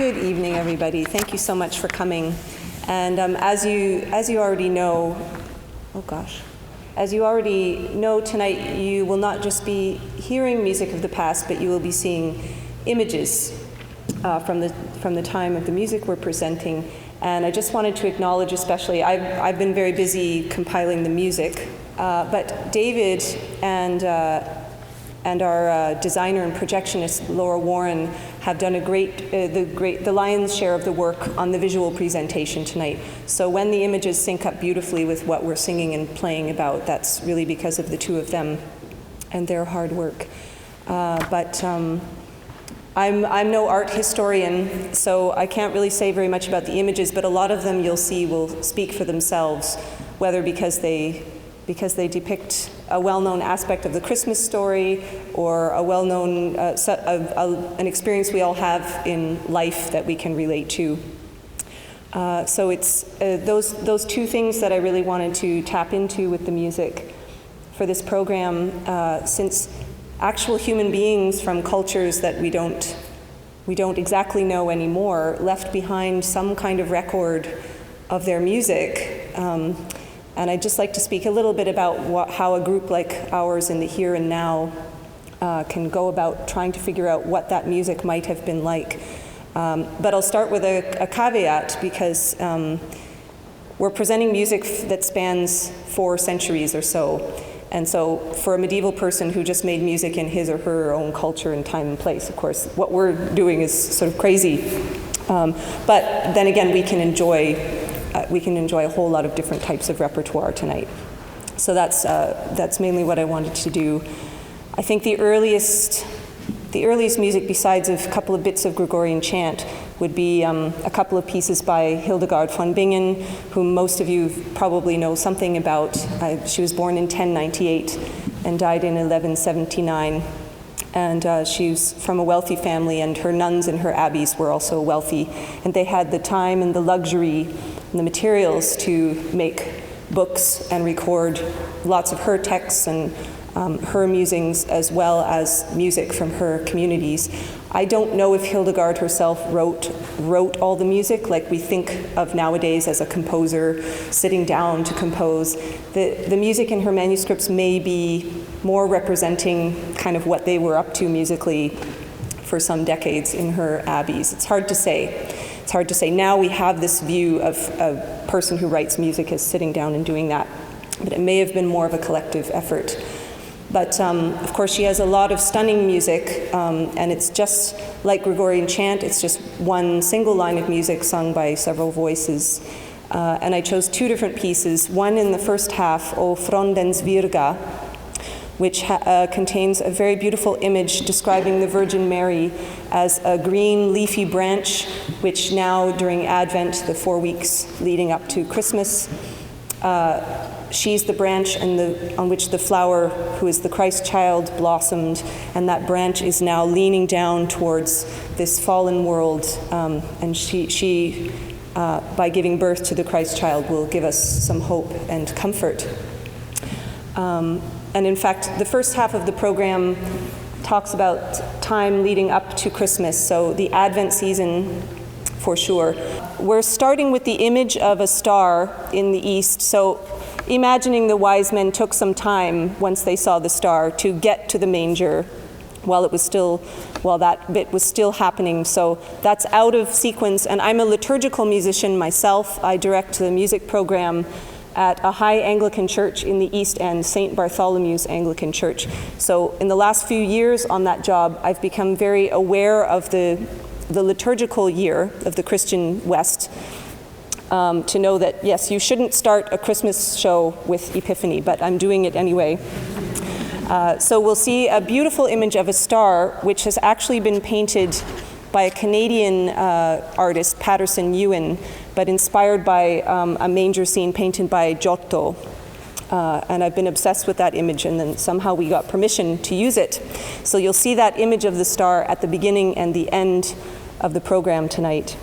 Good evening, everybody. Thank you so much for coming. And as you already know, as you already know tonight, you will not just be hearing music of the past, but you will be seeing images from the time of the music we're presenting. And I just wanted to acknowledge, especially, I've been very busy compiling the music, but David and our designer and projectionist Laura Warren have done the lion's share of the work on the visual presentation tonight. So when the images sync up beautifully with what we're singing and playing about, that's really because of the two of them and their hard work. I'm no art historian, so I can't really say very much about the images, but a lot of them you'll see will speak for themselves, whether because they depict a well-known aspect of the Christmas story or a well-known an experience we all have in life that we can relate to. So it's those two things that I really wanted to tap into with the music for this program, since actual human beings from cultures that we don't exactly know anymore left behind some kind of record of their music. And I'd just like to speak a little bit about how a group like ours in the here and now can go about trying to figure out what that music might have been like. But I'll start with a caveat, because we're presenting music that spans 4 centuries or so. And so for a medieval person who just made music in his or her own culture and time and place, of course, what we're doing is sort of crazy. But then again, we can enjoy a whole lot of different types of repertoire tonight. So that's mainly what I wanted to do. I think the earliest music, besides a couple of bits of Gregorian chant, would be a couple of pieces by Hildegard von Bingen, whom most of you probably know something about. She was born in 1098 and died in 1179. And she was from a wealthy family, and her nuns and her abbeys were also wealthy. And they had the time and the luxury and the materials to make books and record lots of her texts and her musings, as well as music from her communities. I don't know if Hildegard herself wrote all the music like we think of nowadays as a composer sitting down to compose. The music in her manuscripts may be more representing kind of what they were up to musically for some decades in her abbeys. It's hard to say. Now we have this view of a person who writes music as sitting down and doing that, but it may have been more of a collective effort. But of course, she has a lot of stunning music, and it's just like Gregorian chant. It's just one single line of music sung by several voices. And I chose 2 different pieces. One in the first half, O Frondens Virga, which contains a very beautiful image describing the Virgin Mary as a green leafy branch, which now during Advent, the 4 weeks leading up to Christmas, she's the branch on which the flower, who is the Christ child, blossomed, and that branch is now leaning down towards this fallen world, and she by giving birth to the Christ child, will give us some hope and comfort. And in fact, the first half of the program talks about time leading up to Christmas, so the Advent season for sure. We're starting with the image of a star in the east, so imagining the wise men took some time once they saw the star to get to the manger while that bit was still happening. So that's out of sequence, and I'm a liturgical musician myself. I direct the music program at a high Anglican church in the East End, St. Bartholomew's Anglican Church. So in the last few years on that job, I've become very aware of the liturgical year of the Christian West, to know that, yes, you shouldn't start a Christmas show with Epiphany, but I'm doing it anyway. So we'll see a beautiful image of a star, which has actually been painted by a Canadian artist, Patterson Ewan, but inspired by a manger scene painted by Giotto. And I've been obsessed with that image, and then somehow we got permission to use it. So you'll see that image of the star at the beginning and the end of the program tonight.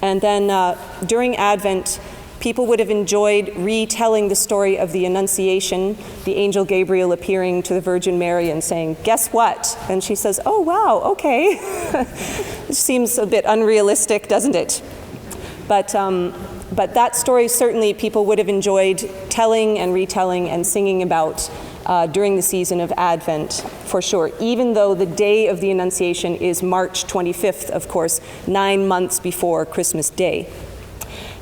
And then during Advent, people would have enjoyed retelling the story of the Annunciation, the angel Gabriel appearing to the Virgin Mary and saying, "Guess what?" And she says, "Oh, wow, okay." seems a bit unrealistic, doesn't it? But that story certainly people would have enjoyed telling and retelling and singing about during the season of Advent, for sure, even though the day of the Annunciation is March 25th, of course, 9 months before Christmas Day.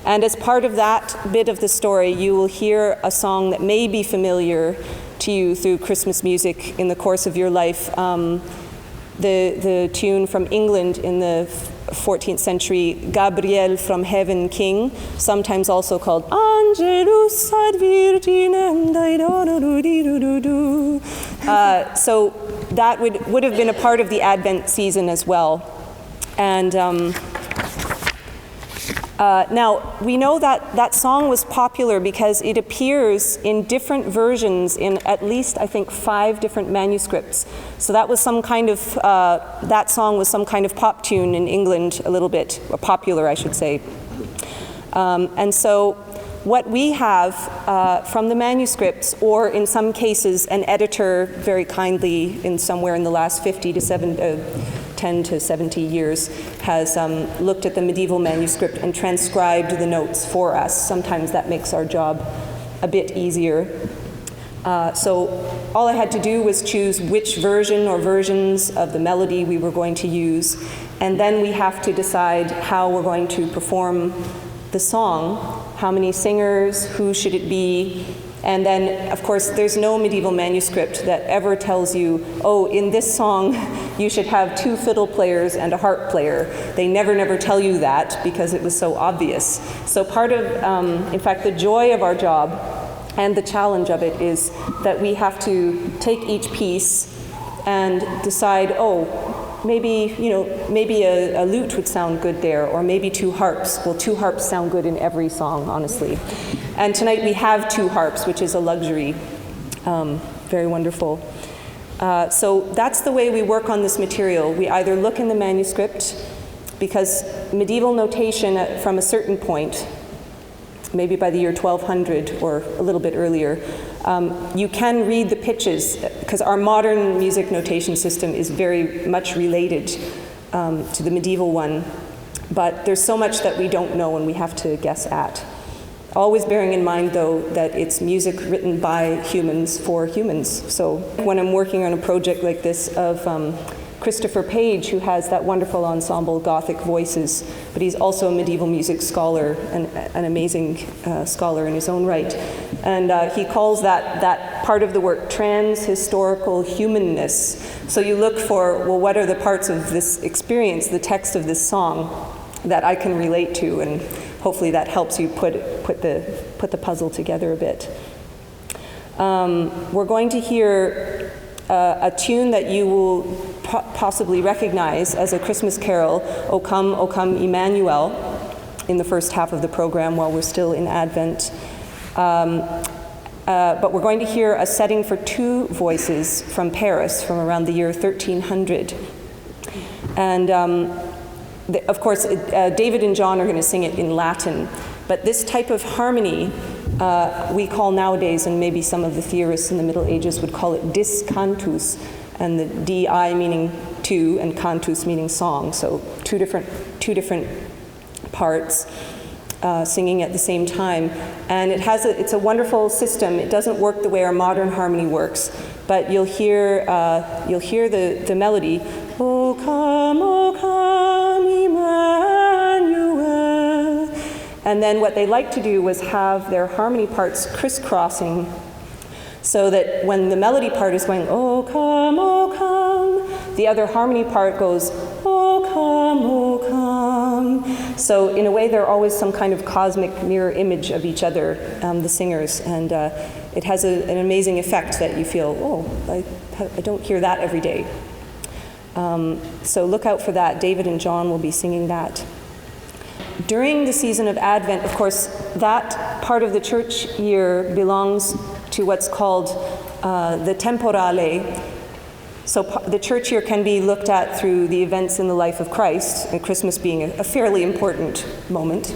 And as part of that bit of the story, you will hear a song that may be familiar to you through Christmas music in the course of your life. The tune from England in the 14th century, Gabriel from Heaven King, sometimes also called Angelus ad Virginem. So that would have been a part of the Advent season as well. And now, we know that that song was popular because it appears in different versions in at least, I think, 5 different manuscripts. So that was some kind of, that song was some kind of pop tune in England a little bit, or popular, I should say. And so what we have from the manuscripts, or in some cases, an editor very kindly in somewhere in the last 10 to 70 years has looked at the medieval manuscript and transcribed the notes for us. Sometimes that makes our job a bit easier. So all I had to do was choose which version or versions of the melody we were going to use, and then we have to decide how we're going to perform the song, how many singers, who should it be, and then, of course, there's no medieval manuscript that ever tells you, oh, in this song, you should have 2 fiddle players and a harp player. They never tell you that because it was so obvious. So part of, in fact, the joy of our job and the challenge of it is that we have to take each piece and decide, oh, maybe, maybe a lute would sound good there, or maybe 2 harps. Well, 2 harps sound good in every song, honestly. And tonight we have 2 harps, which is a luxury. Very wonderful. So that's the way we work on this material. We either look in the manuscript, because medieval notation from a certain point, maybe by the year 1200 or a little bit earlier, you can read the pitches, because our modern music notation system is very much related to the medieval one, but there's so much that we don't know and we have to guess at. Always bearing in mind, though, that it's music written by humans for humans. So when I'm working on a project like this of Christopher Page, who has that wonderful ensemble, Gothic Voices, but he's also a medieval music scholar, an amazing scholar in his own right. And he calls that part of the work trans-historical humanness. So you look for, well, what are the parts of this experience, the text of this song, that I can relate to, and hopefully that helps you put the puzzle together a bit. We're going to hear a tune that you will possibly recognize as a Christmas carol, O Come, Emmanuel, in the first half of the program while we're still in Advent. But we're going to hear a setting for 2 voices from Paris from around the year 1300. And of course, David and John are going to sing it in Latin, but this type of harmony we call nowadays, and maybe some of the theorists in the Middle Ages would call it discantus, and the di meaning 2 and cantus meaning song, so two different parts singing at the same time. And it's a wonderful system. It doesn't work the way our modern harmony works, but you'll hear the melody, O come, Emmanuel. And then what they like to do was have their harmony parts crisscrossing, so that when the melody part is going, O come, the other harmony part goes, O come. So in a way, they're always some kind of cosmic mirror image of each other, the singers, and it has an amazing effect that you feel, oh, I don't hear that every day. So look out for that. David and John will be singing that. During the season of Advent, of course, that part of the church year belongs to what's called the temporale. So the church year can be looked at through the events in the life of Christ, and Christmas being a fairly important moment.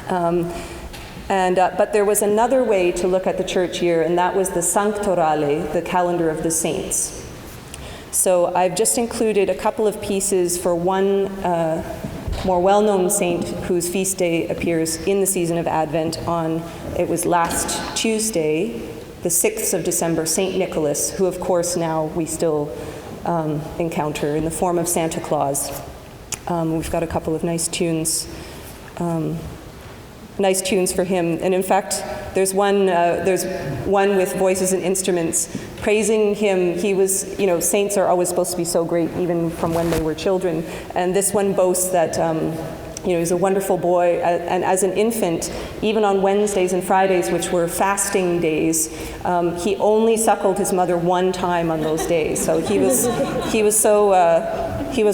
But there was another way to look at the church year, and that was the sanctorale, the calendar of the saints. So I've just included a couple of pieces for one more well-known saint whose feast day appears in the season of Advent it was last Tuesday, the 6th of December, Saint Nicholas, who of course now we still encounter in the form of Santa Claus. We've got a couple of nice tunes for him. And in fact, there's one with voices and instruments praising him. He was, saints are always supposed to be so great, even from when they were children. And this one boasts that, he's a wonderful boy. And as an infant, even on Wednesdays and Fridays, which were fasting days, he only suckled his mother one time on those days. So he was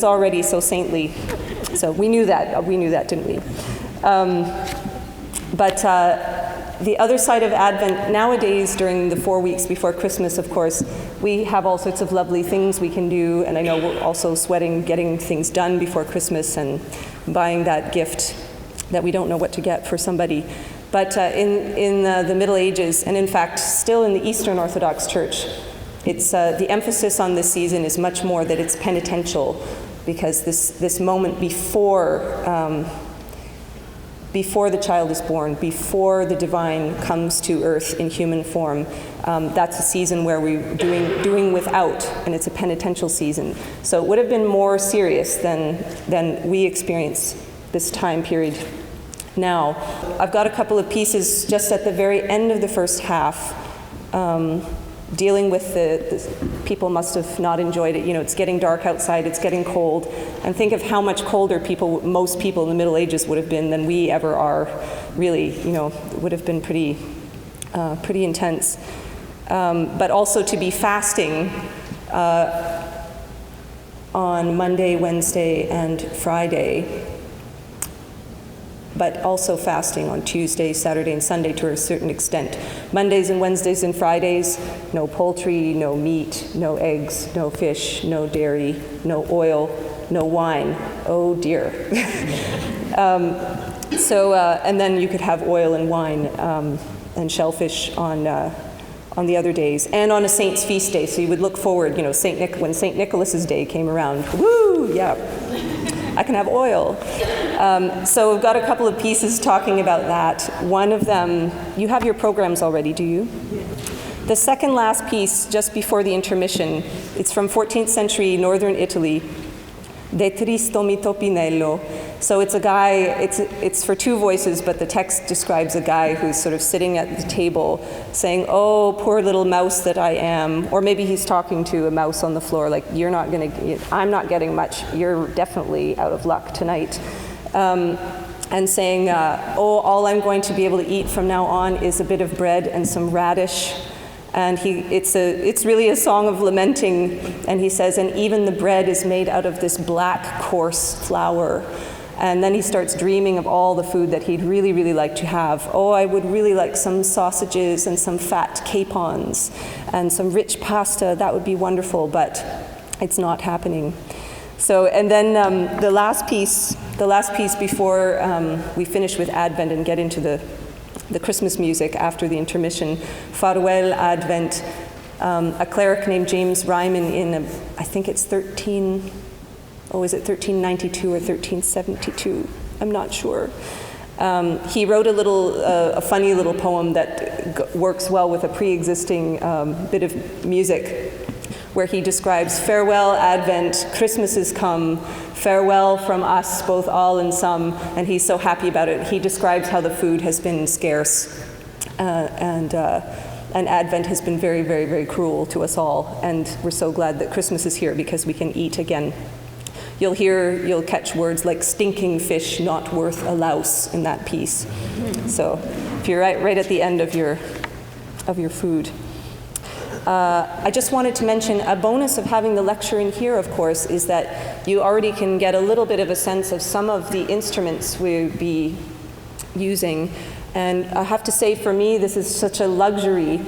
already so saintly. So we knew that, didn't we? But the other side of Advent, nowadays during the 4 weeks before Christmas, of course, we have all sorts of lovely things we can do, and I know we're also sweating getting things done before Christmas and buying that gift that we don't know what to get for somebody. But in the Middle Ages, and in fact still in the Eastern Orthodox Church, it's the emphasis on this season is much more that it's penitential, because this moment before the child is born, before the divine comes to earth in human form, that's a season where we're doing without, and it's a penitential season. So it would have been more serious than we experience this time period now. I've got a couple of pieces just at the very end of the first half, dealing with the people must have not enjoyed it. It's getting dark outside, it's getting cold, and think of how much colder most people in the Middle Ages would have been than we ever are, really. It would have been pretty intense. But also to be fasting on Monday, Wednesday, and Friday, but also fasting on Tuesday, Saturday, and Sunday to a certain extent. Mondays and Wednesdays and Fridays, no poultry, no meat, no eggs, no fish, no dairy, no oil, no wine. Oh dear. And then you could have oil and wine and shellfish on the other days, and on a saint's feast day. So you would look forward, when Saint Nicholas's day came around, woo, yeah, I can have oil. So we've got a couple of pieces talking about that. One of them, you have your programs already, do you? The second last piece, just before the intermission, it's from 14th century northern Italy, De Tristo Mito Pinello. So it's a guy, it's for two voices, but the text describes a guy who's sort of sitting at the table saying, "Oh, poor little mouse that I am." Or maybe he's talking to a mouse on the floor, like, I'm not getting much, you're definitely out of luck tonight. And saying, all I'm going to be able to eat from now on is a bit of bread and some radish. And it's really a song of lamenting. And he says, and even the bread is made out of this black, coarse flour. And then he starts dreaming of all the food that he'd really, really like to have. Oh, I would really like some sausages and some fat capons and some rich pasta. That would be wonderful, but it's not happening. So, and then the last piece before we finish with Advent and get into the Christmas music after the intermission, Farewell Advent, a cleric named James Ryman I think it's 1392 or 1372? I'm not sure. He wrote a funny little poem that works well with a pre-existing bit of music, where he describes, farewell Advent, Christmas is come, farewell from us, both all and some, and he's so happy about it. He describes how the food has been scarce, and Advent has been very, very, very cruel to us all, and we're so glad that Christmas is here because we can eat again. You'll catch words like stinking fish not worth a louse in that piece. So if you're right at the end of your food. I just wanted to mention a bonus of having the lecture in here, of course, is that you already can get a little bit of a sense of some of the instruments we'll be using. And I have to say, for me, this is such a luxury.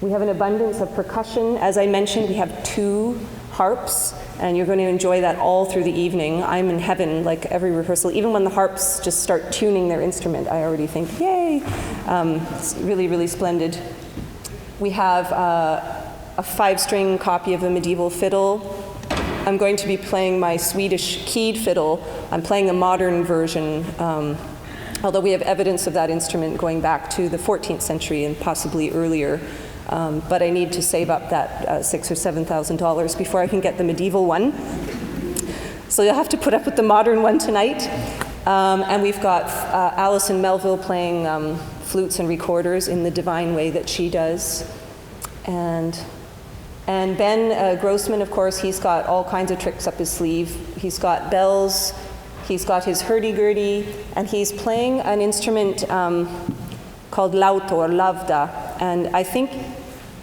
We have an abundance of percussion. As I mentioned, we have 2 harps, and you're going to enjoy that all through the evening. I'm in heaven, like every rehearsal. Even when the harps just start tuning their instrument, I already think, yay! It's really, really splendid. We have a 5-string copy of a medieval fiddle. I'm going to be playing my Swedish keyed fiddle. I'm playing a modern version, although we have evidence of that instrument going back to the 14th century and possibly earlier. But I need to save up that $6,000 or $7,000 before I can get the medieval one. So you'll have to put up with the modern one tonight. And we've got Alison Melville playing flutes and recorders in the divine way that she does. And Ben Grossman, of course, he's got all kinds of tricks up his sleeve. He's got bells, he's got his hurdy-gurdy, and he's playing an instrument called lauto or lavda. And I think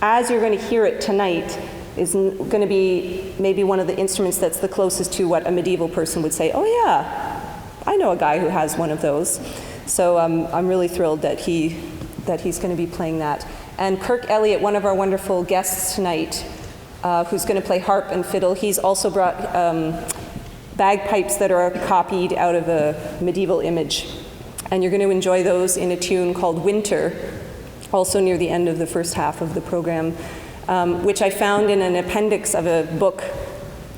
as you're going to hear it tonight is going to be maybe one of the instruments that's the closest to what a medieval person would say, oh yeah, I know a guy who has one of those. So I'm really thrilled that he's going to be playing that. And Kirk Elliott, one of our wonderful guests tonight, who's going to play harp and fiddle, he's also brought bagpipes that are copied out of a medieval image. And you're going to enjoy those in a tune called Winter, also near the end of the first half of the program, which I found in an appendix of a book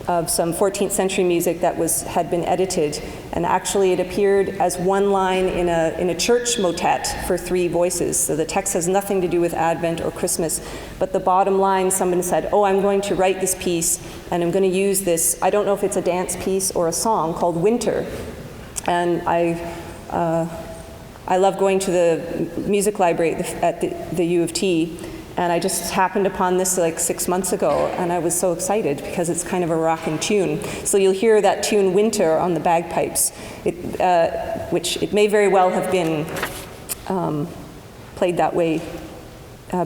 of some 14th century music that had been edited. And actually it appeared as one line in a church motet for 3 voices. So the text has nothing to do with Advent or Christmas, but the bottom line, someone said, oh, I'm going to write this piece and I'm going to use this, I don't know if it's a dance piece or a song, called Winter. And I love going to the music library at the U of T, and I just happened upon this like 6 months ago, and I was so excited because it's kind of a rockin' tune. So you'll hear that tune Winter on the bagpipes, which it may very well have been played that way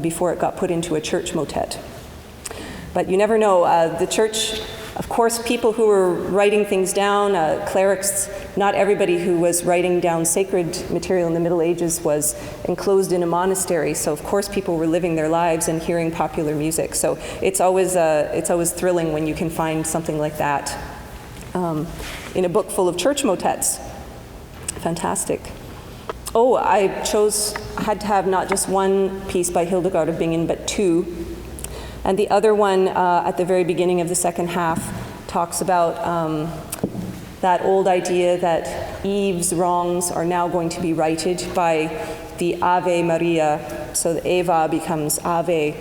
before it got put into a church motet. But you never know. The church, of course, people who were writing things down, clerics, not everybody who was writing down sacred material in the Middle Ages was enclosed in a monastery. So of course people were living their lives and hearing popular music. So it's always thrilling when you can find something like that in a book full of church motets. Fantastic. Oh, I had to have not just one piece by Hildegard of Bingen, but 2. And the other one at the very beginning of the second half talks about that old idea that Eve's wrongs are now going to be righted by the Ave Maria. So the Eva becomes Ave,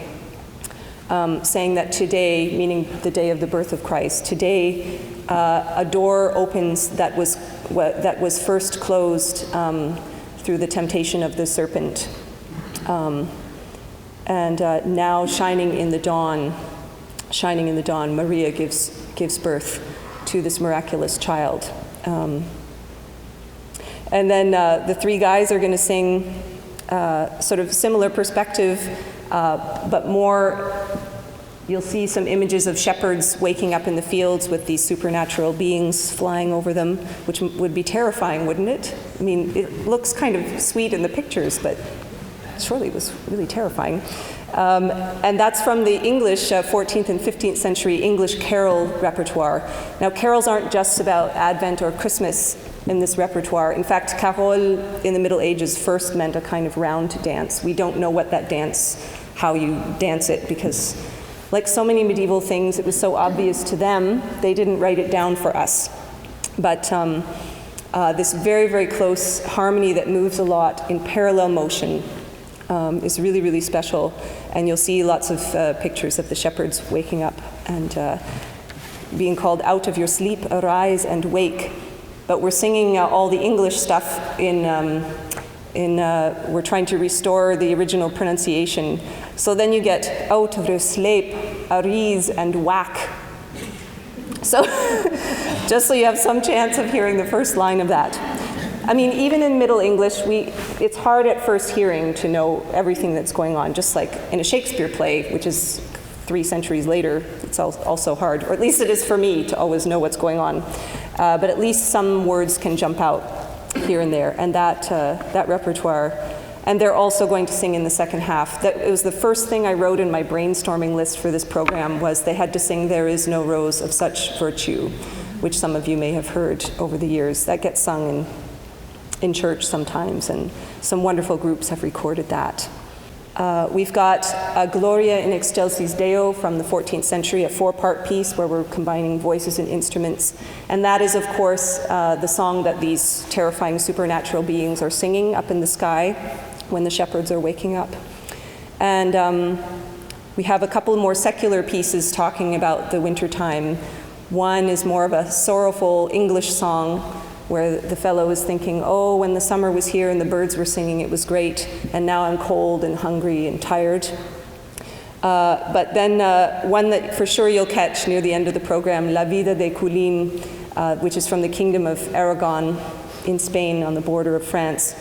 saying that today, meaning the day of the birth of Christ, today a door opens that was first closed through the temptation of the serpent. And now shining in the dawn, Maria gives birth to this miraculous child. And then the 3 guys are going to sing sort of similar perspective, but more, you'll see some images of shepherds waking up in the fields with these supernatural beings flying over them, which would be terrifying, wouldn't it? I mean, it looks kind of sweet in the pictures, but surely it was really terrifying. And that's from the English 14th and 15th century English carol repertoire. Now, carols aren't just about Advent or Christmas in this repertoire. In fact, carol in the Middle Ages first meant a kind of round dance. We don't know what that dance, how you dance it, because like so many medieval things, it was so obvious to them, they didn't write it down for us. But this very, very close harmony that moves a lot in parallel motion is really, really special. And you'll see lots of pictures of the shepherds waking up and being called out of your sleep, arise and wake. But we're singing all the English stuff we're trying to restore the original pronunciation. So then you get out of your sleep, arise and whack. So just so you have some chance of hearing the first line of that. I mean, even in Middle English, it's hard at first hearing to know everything that's going on, just like in a Shakespeare play, which is 3 centuries later, it's also hard, or at least it is for me to always know what's going on. But at least some words can jump out here and there, and that repertoire. And they're also going to sing in the second half. It was the first thing I wrote in my brainstorming list for this program was they had to sing There Is No Rose of Such Virtue, which some of you may have heard over the years. That gets sung in church sometimes, and some wonderful groups have recorded that. We've got Gloria in Excelsis Deo from the 14th century, a 4-part piece where we're combining voices and instruments. And that is, of course, the song that these terrifying supernatural beings are singing up in the sky when the shepherds are waking up. And we have a couple more secular pieces talking about the winter time. One is more of a sorrowful English song where the fellow is thinking, oh, when the summer was here and the birds were singing, it was great, and now I'm cold and hungry and tired. But then one that for sure you'll catch near the end of the program, La Vida de Coulin, which is from the Kingdom of Aragon in Spain on the border of France.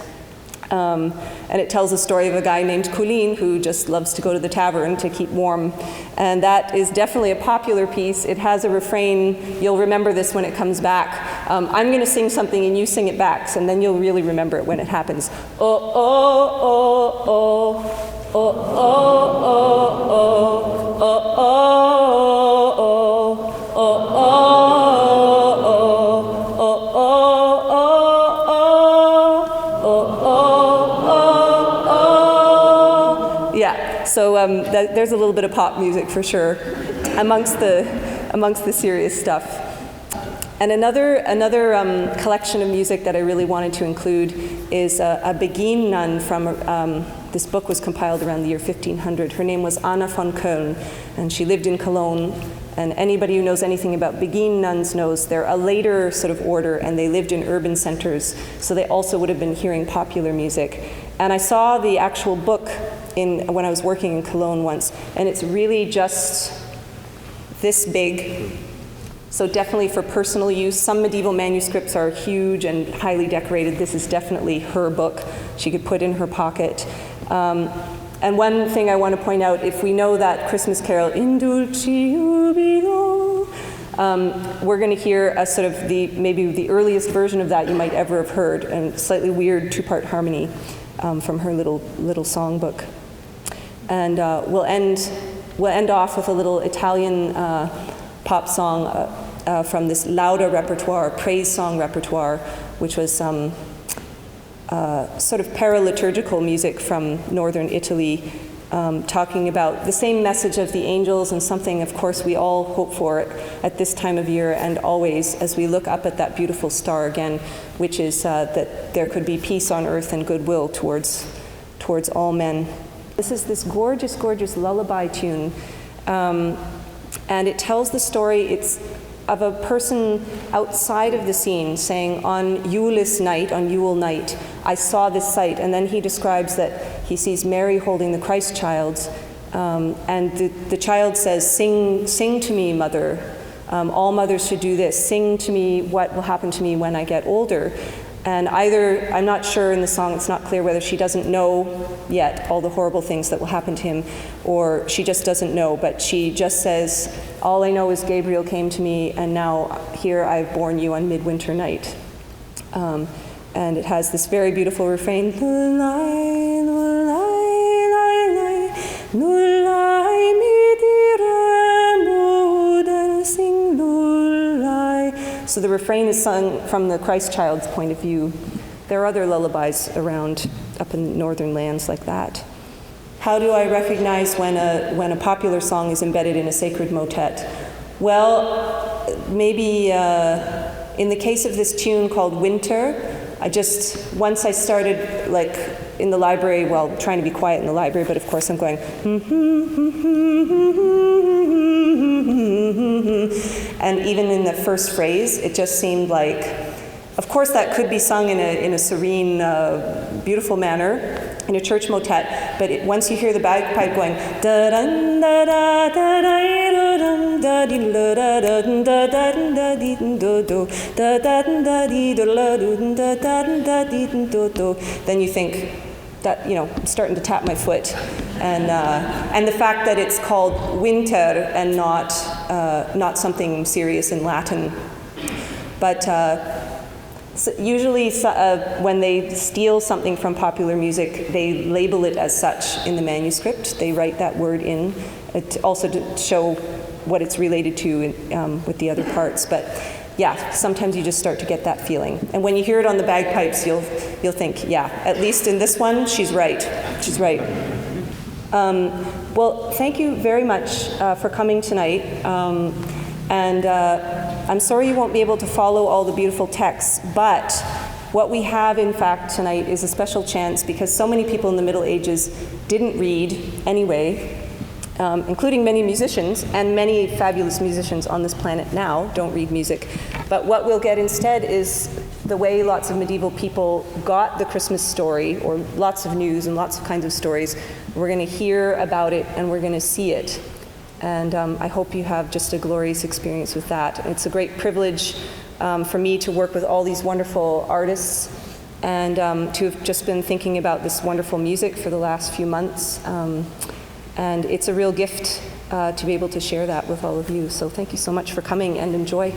And it tells a story of a guy named Coulin who just loves to go to the tavern to keep warm. And that is definitely a popular piece. It has a refrain. You'll remember this when it comes back. I'm going to sing something and you sing it back, and then you'll really remember it when it happens. Oh, oh, oh, oh, oh, oh, oh, oh, oh, oh, oh, oh, oh. So there's a little bit of pop music for sure amongst the serious stuff. And another collection of music that I really wanted to include is a Begin nun from, this book was compiled around the year 1500. Her name was Anna von Köln, and she lived in Cologne. And anybody who knows anything about Begin nuns knows they're a later sort of order, and they lived in urban centers, so they also would have been hearing popular music. And I saw the actual book when I was working in Cologne once, and it's really just this big. So definitely for personal use. Some medieval manuscripts are huge and highly decorated. This is definitely her book. She could put in her pocket. And one thing I want to point out, if we know that Christmas carol, In Dulci Jubilo, we're going to hear a sort of maybe the earliest version of that you might ever have heard, and slightly weird 2-part harmony from her little songbook. And we'll end off with a little Italian pop song from this Lauda repertoire, praise song repertoire, which was sort of paraliturgical music from northern Italy, talking about the same message of the angels, and something, of course, we all hope for at this time of year and always as we look up at that beautiful star again, which is that there could be peace on earth and goodwill towards all men. This is this gorgeous, gorgeous lullaby tune, and it tells the story. It's of a person outside of the scene saying, on Yule's night, on Yule night, I saw this sight. And then he describes that he sees Mary holding the Christ child, and the child says, sing to me, mother. All mothers should do this. Sing to me what will happen to me when I get older. And either, I'm not sure in the song, it's not clear whether she doesn't know yet all the horrible things that will happen to him, or she just doesn't know, but she just says, all I know is Gabriel came to me, and now here I've borne you on midwinter night. And it has this very beautiful refrain, so the refrain is sung from the Christ child's point of view. There are other lullabies around up in northern lands like that. How do I recognize when a popular song is embedded in a sacred motet? Well, maybe in the case of this tune called Winter, once I started like in the library, well, trying to be quiet in the library, but of course I'm going, and even in the first phrase, it just seemed like, of course that could be sung in a serene, beautiful manner, in a church motet, but once you hear the bagpipe going, then you think, that, I'm starting to tap my foot, and the fact that it's called winter and not something serious in Latin, but so usually when they steal something from popular music, they label it as such in the manuscript. They write that word in, also to show what it's related to with the other parts, but. Yeah, sometimes you just start to get that feeling. And when you hear it on the bagpipes, you'll think, yeah, at least in this one, she's right. She's right. Well, thank you very much for coming tonight. I'm sorry you won't be able to follow all the beautiful texts, but what we have, in fact, tonight is a special chance because so many people in the Middle Ages didn't read anyway, including many musicians, and many fabulous musicians on this planet now don't read music. But what we'll get instead is the way lots of medieval people got the Christmas story, or lots of news and lots of kinds of stories. We're going to hear about it and we're going to see it. And I hope you have just a glorious experience with that. It's a great privilege for me to work with all these wonderful artists and to have just been thinking about this wonderful music for the last few months. And it's a real gift to be able to share that with all of you. So thank you so much for coming and enjoy.